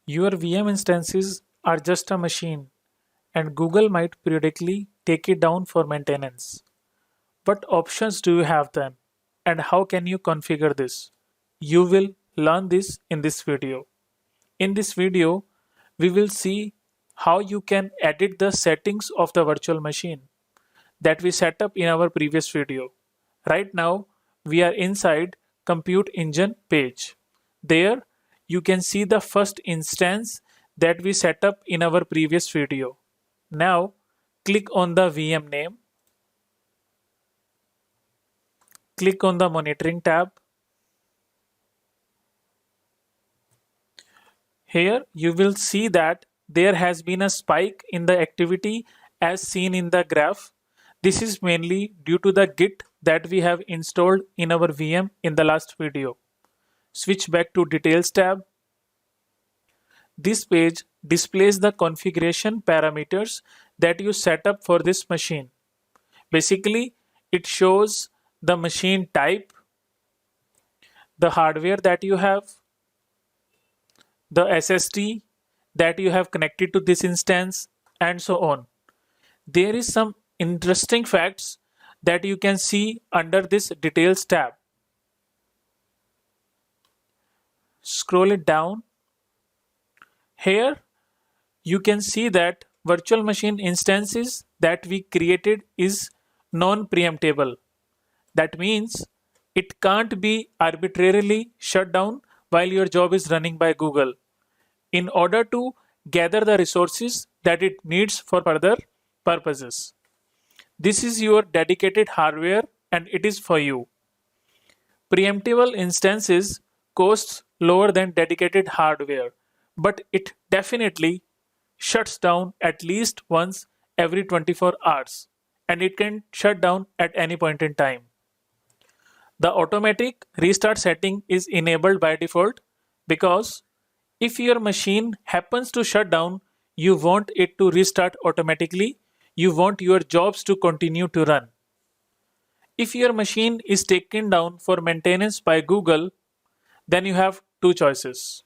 Your VM instances are just a machine, and Google might periodically take it down for maintenance. What options do you have then? And how can you configure this? You will learn this in this video. In this video, we will see how you can edit the settings of the virtual machine that we set up in our previous video. Right now, we are inside Compute Engine page. There, you can see the first instance that we set up in our previous video. Now, click on the VM name. Click on the Monitoring tab. Here, you will see that there has been a spike in the activity as seen in the graph. This is mainly due to the Git that we have installed in our VM in the last video. Switch back to Details tab. This page displays the configuration parameters that you set up for this machine. Basically, it shows the machine type, the hardware that you have, the SSD that you have connected to this instance, and so on. There is some interesting facts that you can see under this Details tab. Scroll it down. Here you can see that virtual machine instances that we created is non-preemptible. That means it can't be arbitrarily shut down while your job is running by Google in order to gather the resources that it needs for further purposes. This is your dedicated hardware and it is for you. Preemptible instances costs lower than dedicated hardware, but it definitely shuts down at least once every 24 hours and it can shut down at any point in time. The automatic restart setting is enabled by default because if your machine happens to shut down, you want it to restart automatically. You want your jobs to continue to run. If your machine is taken down for maintenance by Google, then you have two choices.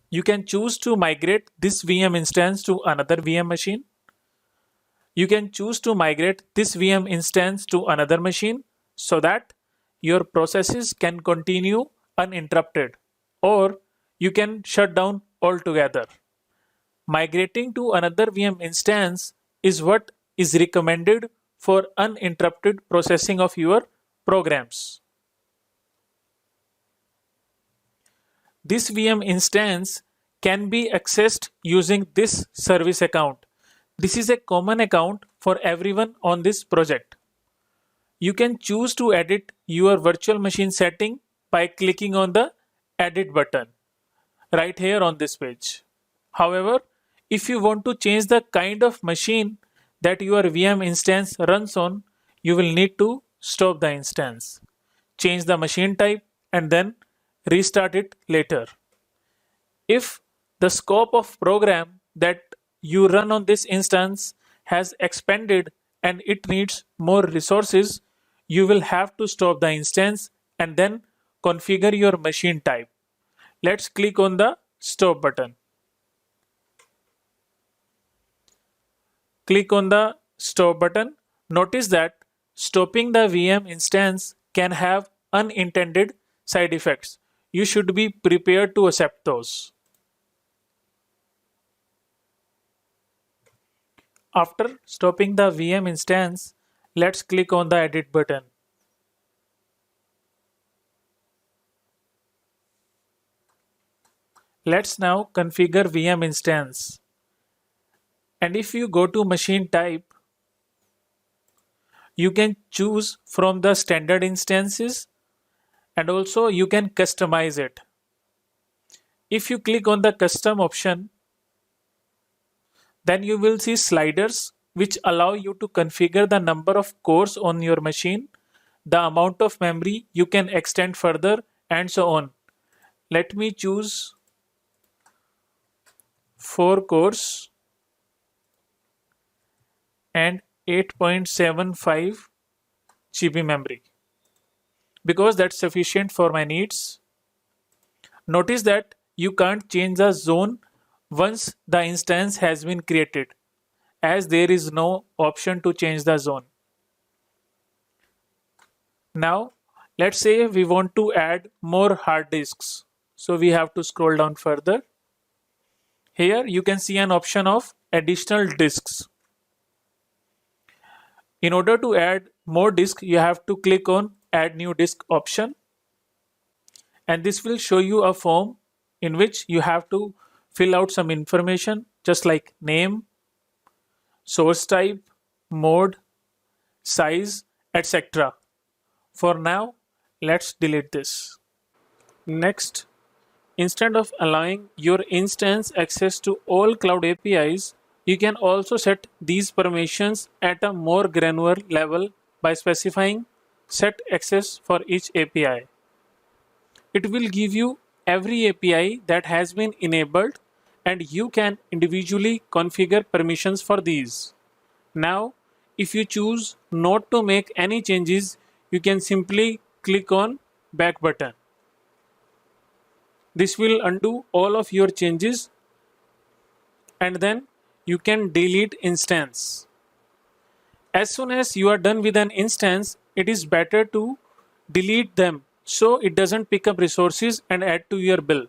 You can choose to migrate this VM instance to another VM machine. You can choose to migrate this VM instance to another machine so that your processes can continue uninterrupted, or you can shut down altogether. Migrating to another VM instance is what is recommended for uninterrupted processing of your programs. This VM instance can be accessed using this service account. This is a common account for everyone on this project. You can choose to edit your virtual machine setting by clicking on the Edit button right here on this page. However, if you want to change the kind of machine that your VM instance runs on, you will need to stop the instance, change the machine type, and then restart it later. If the scope of program that you run on this instance has expanded and it needs more resources, you will have to stop the instance and then configure your machine type. Let's click on the Stop button. Click on the Stop button. Notice that stopping the VM instance can have unintended side effects. You should be prepared to accept those. After stopping the VM instance, let's click on the Edit button. Let's now configure VM instance. And if you go to machine type, you can choose from the standard instances and also you can customize it. If you click on the custom option, then you will see sliders which allow you to configure the number of cores on your machine, the amount of memory you can extend further, and so on. Let me choose 4 cores and 8.75 GB memory because that's sufficient for my needs. Notice that you can't change the zone once the instance has been created, as there is no option to change the zone. Now, let's say we want to add more hard disks. So we have to scroll down further. Here you can see an option of additional disks. In order to add more disks, you have to click on add new disk option. And this will show you a form in which you have to fill out some information just like name, source type, mode, size, etc. For now, let's delete this. Next, instead of allowing your instance access to all cloud APIs, you can also set these permissions at a more granular level by specifying set access for each API. It will give you every API that has been enabled, and you can individually configure permissions for these. Now, if you choose not to make any changes, you can simply click on back button. This will undo all of your changes, and then you can delete instance. As soon as you are done with an instance, it is better to delete them so it doesn't pick up resources and add to your bill.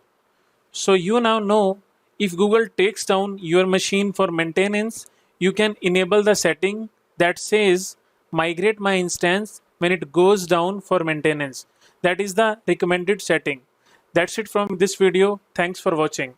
So you now know if Google takes down your machine for maintenance, you can enable the setting that says migrate my instance when it goes down for maintenance. That is the recommended setting. That's it from this video. Thanks for watching.